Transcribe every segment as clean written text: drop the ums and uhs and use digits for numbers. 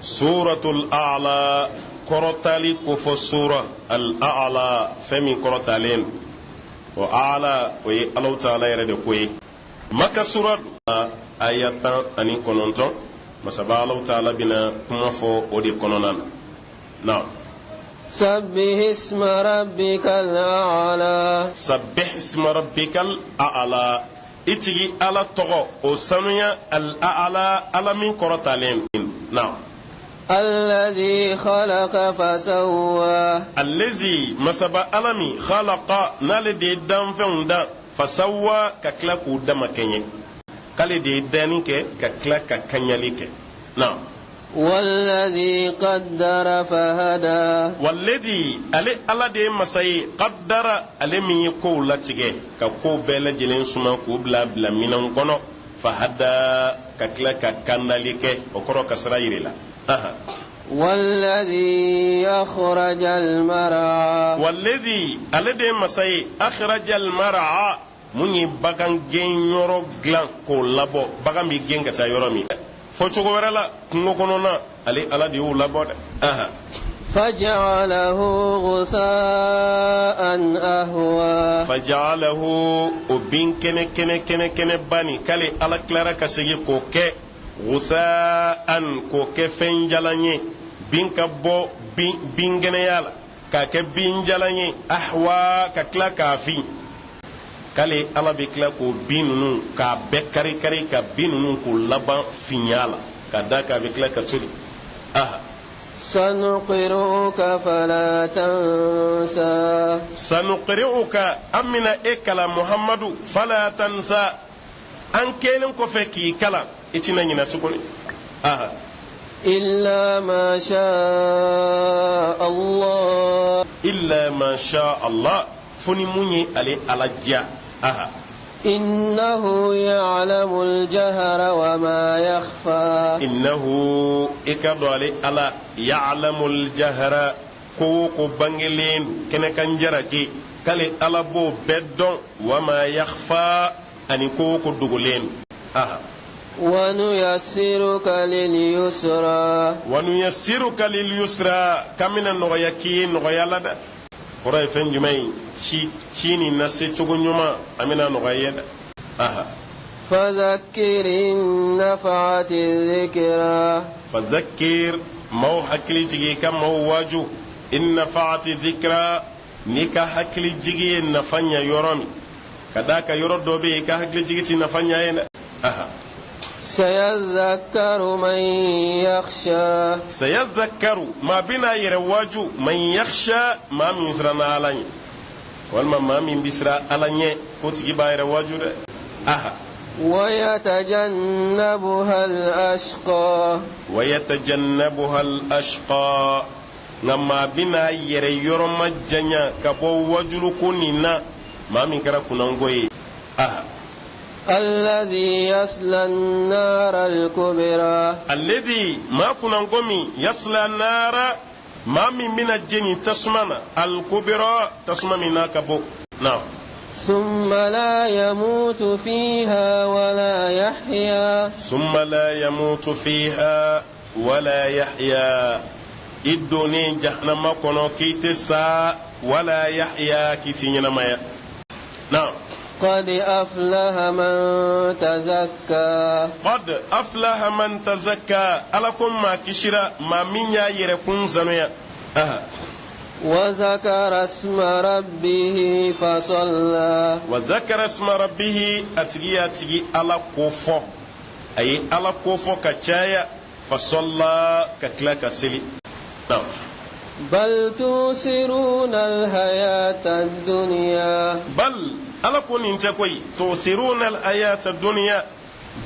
سورة الأعلى كرتالي كف السورة الأعلى فمن كرتالين وأعلى وي الله تعالى يرد كوي مكة سورة آيات أني كنونتون مسبا الله تعالى بنا كما فو أودي كنونان. نعم. سبح اسم ربك الأعلى. سبح اسم ربك الأعلى إتي على تغو وسنيا الأعلى على من كرتالين. نعم. الذي خلق فسوى. الذي مسبا علمي خلق نالدي دم فندا فسوى ككلاك ودم كني كالدي دانيك ككلاك كنياليك. نعم. والذي قدر فهدى. والذي على دي مساي قدر على من يكون لاتيجي ككو بلا جلين سما كوبلا بلا مينون كونو فهدى ككلاك كناليك وكرو كسرايري لا. والذي أخرج المرعى. والذي الذي مساي أخرج المرعى مني بغان جين يورو غلان كو لابو بغان بي جين كتا يورو فوتشوكو ورلا كنغو كونونا علي ديو لابو فجعله غثاء أهوى. فجعله وبين كنه باني كالي على كلارا كسيجي كوكي غثاء كوكي فنجلاني بين كبو بين جنيالا كاكي بين جلاني أحوى ككلا كافي كالي على بكلا كو بينو كابكاري كاري كبينو كو لبا فينيالا كداكا بكلا كتولي. سنقرئك فلا تنسى. سنقرئك أمنا إكلا محمد فلا تنسى أن كينن كفكي كلا إتنا نينا تكوني. إلا ما شاء الله. إلا ما شاء الله فني مني على جا. إنه يعلم الجهر وما يخفى. إنه إكادو على يعلم الجهر كوكو بانجلين كنكن جركي كالي على بو بدون وما يخفى أني كوكو دوغلين. ونيسرك لليسرى. ونيسرك لليسرى كمن نغيكي نغيالا قرأي فين جمعي شيني نسي تغنيما أمنا نغيالا. فذكر إن نفعت الذكرى. فذكر مو حكلي جيجي كم مو واجو إن نفعت الذكرى نيكا حكلي جيجي نفنيا يورمي كداك يورد دوبي كا حكلي جيجي نفنيا ين. سيذكر من يخشى. سيذكر ما بنا يرواجو من يخشى ما من سرنا علاني والما ما من بسرا علاني كوتي با يرواجو ده. ويتجنبها الأشقى. ويتجنبها الأشقى نما بنا يريورما جنيا كبو وجلو كونينا ما من كرا كونانغوي. الذي يصلى النار الكبرى. الذي ما كنا نقومي يصلى النار ما من الجن تسمنا الكبرى تسمى من كبو. نعم. ثم لا يموت فيها ولا يحيا. ثم لا يموت فيها ولا يحيا إدوني جهنم كنو كيتسا ولا يحيا كيتينينا مايا. نعم. قد أفلح من تزكى. قد أفلح من تزكى ألكم ما كشرا ما من يركون زنويا. وذكر اسم ربه فصلى. وذكر اسم ربه أتجي على كوفو أي على كوفو كشايا فصلى ككلاك سلي. نعم. بل توسرون الحياة الدنيا. بل ala ko nin te koy tu'thiruna al-ayata ad-dunya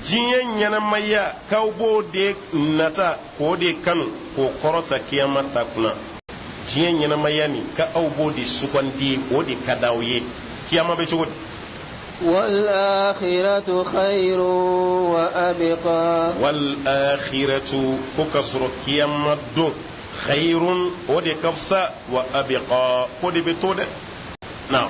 jiyen yana maya kawbo de nata ko de kanu ko korota kiyamata kuna jiyen yana maya ni ka awbo de sukandi ko de kadawye kiyama be chugod. wal akhiratu khairun wa abqa. wal akhiratu ko kasro kiyamado khairun o de kafsa wa abqa ko de betode. now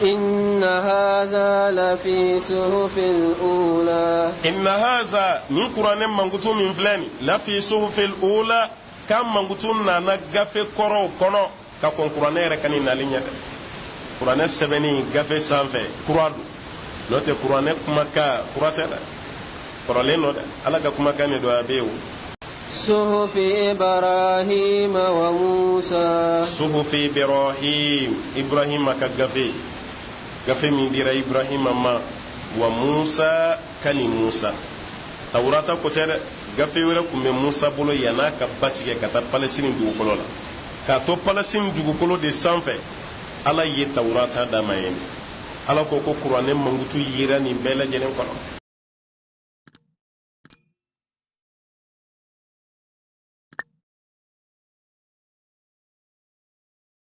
إن هذا لفي صحف الأولى إن هذا من قرآن منغتو من فلاني لفي صحف الأولى كم منغتو نانا غفي كورو كونو كون قرآن ركني نالينيا قرآن السبني غفي سانفي قرآن نوتي قرآن كمكا قرآن قرآن نوتي ألا كمكا ندو أبيو صحف إبراهيم وموسى صحف إبراهيم كغفي غفي من دير إبراهيم ما وموسى كني موسى توراتا كوتر غفي ولكم من موسى بولو يانا كباتيكي كتا بالستين دوغولو لا كاتو بالستين دوغولو دي سانفي ala ye tawrata dama yen ala ko ko qur'an mangutu yirani bela jenen kono